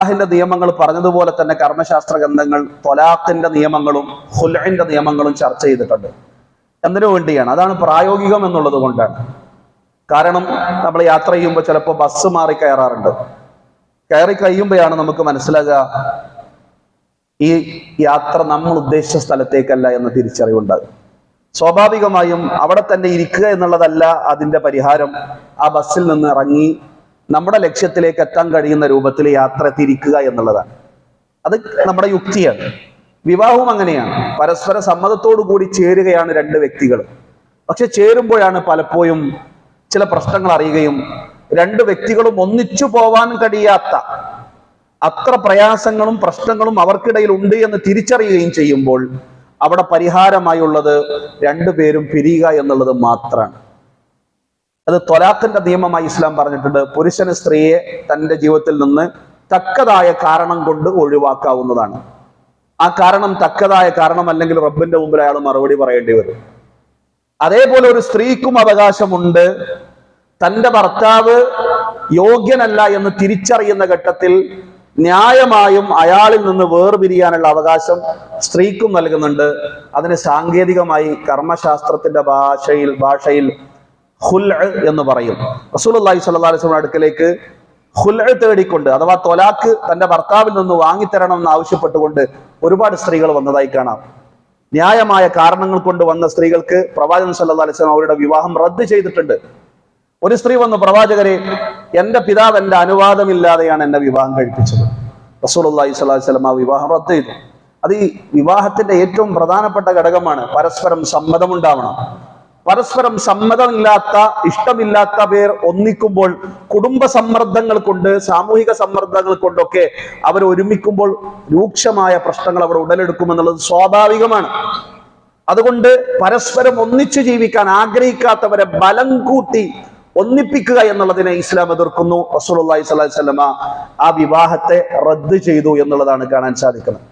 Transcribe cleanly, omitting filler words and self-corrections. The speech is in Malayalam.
അല്ലാഹുവിന്റെ നിയമങ്ങൾ പറഞ്ഞതുപോലെ തന്നെ കർമ്മശാസ്ത്ര ഗ്രന്ഥങ്ങൾ ത്വലാഖിന്റെ നിയമങ്ങളും ഖുൽഇന്റെ നിയമങ്ങളും ചർച്ച ചെയ്തിട്ടുണ്ട്. എന്തിനു വേണ്ടിയാണ്? അതാണ് പ്രായോഗികം എന്നുള്ളത് കൊണ്ടാണ്. കാരണം നമ്മൾ യാത്ര ചെയ്യുമ്പോൾ ചിലപ്പോൾ ബസ് മാറി കയറാറുണ്ട്. കയറി കഴിയുമ്പോഴാണ് നമുക്ക് മനസ്സിലാകുക ഈ യാത്ര നമ്മൾ ഉദ്ദേശിച്ച സ്ഥലത്തേക്കല്ല എന്ന തിരിച്ചറിവുണ്ടാകും. സ്വാഭാവികമായും അവിടെ തന്നെ ഇരിക്കുക എന്നുള്ളതല്ല അതിന്റെ പരിഹാരം. ആ ബസ്സിൽ നിന്ന് ഇറങ്ങി നമ്മുടെ ലക്ഷ്യത്തിലേക്ക് എത്താൻ കഴിയുന്ന രൂപത്തിൽ യാത്ര തിരിക്കുക എന്നുള്ളതാണ്. അത് നമ്മുടെ യുക്തിയാണ്. വിവാഹവും അങ്ങനെയാണ്. പരസ്പര സമ്മതത്തോടു കൂടി ചേരുകയാണ് രണ്ട് വ്യക്തികൾ. പക്ഷെ ചേരുമ്പോഴാണ് പലപ്പോഴും ചില പ്രശ്നങ്ങൾ അറിയുകയും രണ്ട് വ്യക്തികളും ഒന്നിച്ചു പോവാൻ കഴിയാത്ത അത്ര പ്രയാസങ്ങളും പ്രശ്നങ്ങളും അവർക്കിടയിൽ ഉണ്ട് എന്ന് തിരിച്ചറിയുകയും ചെയ്യുമ്പോൾ അവിടെ പരിഹാരമായുള്ളത് രണ്ടുപേരും പിരിയുക എന്നുള്ളത് മാത്രമാണ്. അത് ത്വലാഖിന്റെ നിയമമായി ഇസ്ലാം പറഞ്ഞിട്ടുണ്ട്. പുരുഷന് സ്ത്രീയെ തന്റെ ജീവിതത്തിൽ നിന്ന് തക്കതായ കാരണം കൊണ്ട് ഒഴിവാക്കാവുന്നതാണ്. ആ കാരണം തക്കതായ കാരണം അല്ലെങ്കിൽ റബ്ബിന്റെ മുമ്പിൽ അയാൾ മറുപടി പറയേണ്ടി വരും. അതേപോലെ ഒരു സ്ത്രീക്കും അവകാശമുണ്ട് തന്റെ ഭർത്താവ് യോഗ്യനല്ല എന്ന് തിരിച്ചറിയുന്ന ഘട്ടത്തിൽ ന്യായമായും അയാളിൽ നിന്ന് വേർപിരിയാനുള്ള അവകാശം സ്ത്രീക്കും നൽകുന്നുണ്ട്. അതിന് സാങ്കേതികമായി കർമ്മശാസ്ത്രത്തിന്റെ ഭാഷയിൽ ഖുൽഅ് എന്ന് പറയും. റസൂലുള്ളാഹി സ്വല്ലല്ലാഹു അലൈഹി വസല്ലം അടുക്കലേക്ക് ഖുൽഅ് തേടിക്കൊണ്ട്, അഥവാ ത്വലാഖ് തന്റെ ഭർത്താവിൽ നിന്ന് വാങ്ങിത്തരണം എന്ന് ആവശ്യപ്പെട്ടുകൊണ്ട് ഒരുപാട് സ്ത്രീകൾ വന്നതായി കാണാം. ന്യായമായ കാരണങ്ങൾ കൊണ്ട് വന്ന സ്ത്രീകൾക്ക് പ്രവാചകൻ സല്ലല്ലാഹു അലൈഹി വസല്ലം അവരുടെ വിവാഹം റദ്ദ് ചെയ്തിട്ടുണ്ട്. ഒരു സ്ത്രീ വന്നു, പ്രവാചകരെ, എന്റെ പിതാവ് എന്റെ അനുവാദമില്ലാതെയാണ് എന്നെ വിവാഹം കഴിപ്പിച്ചത്. റസൂലുള്ളാഹി സ്വല്ലല്ലാഹു അലൈഹി വസല്ലം ആ വിവാഹം റദ്ദ് ചെയ്തു. അത് ഈ വിവാഹത്തിന്റെ ഏറ്റവും പ്രധാനപ്പെട്ട ഘടകമാണ്. പരസ്പരം സമ്മതമുണ്ടാവണം. പരസ്പരം സമ്മതമില്ലാത്ത, ഇഷ്ടമില്ലാത്ത പേർ ഒന്നിക്കുമ്പോൾ കുടുംബ സമ്മർദ്ദങ്ങൾ കൊണ്ട്, സാമൂഹിക സമ്മർദ്ദങ്ങൾ കൊണ്ടൊക്കെ അവർ ഒരുമിക്കുമ്പോൾ രൂക്ഷമായ പ്രശ്നങ്ങൾ അവർ ഉടലെടുക്കുമെന്നുള്ളത് സ്വാഭാവികമാണ്. അതുകൊണ്ട് പരസ്പരം ഒന്നിച്ചു ജീവിക്കാൻ ആഗ്രഹിക്കാത്തവരെ ബലം കൂട്ടി ഒന്നിപ്പിക്കുക എന്നുള്ളതിനെ ഇസ്ലാം എതിർക്കുന്നു. റസൂലുള്ളാഹി സ്വല്ലല്ലാഹു അലൈഹി വസല്ലം ആ വിവാഹത്തെ റദ്ദ് ചെയ്തു എന്നുള്ളതാണ് കാണാൻ സാധിക്കുന്നത്.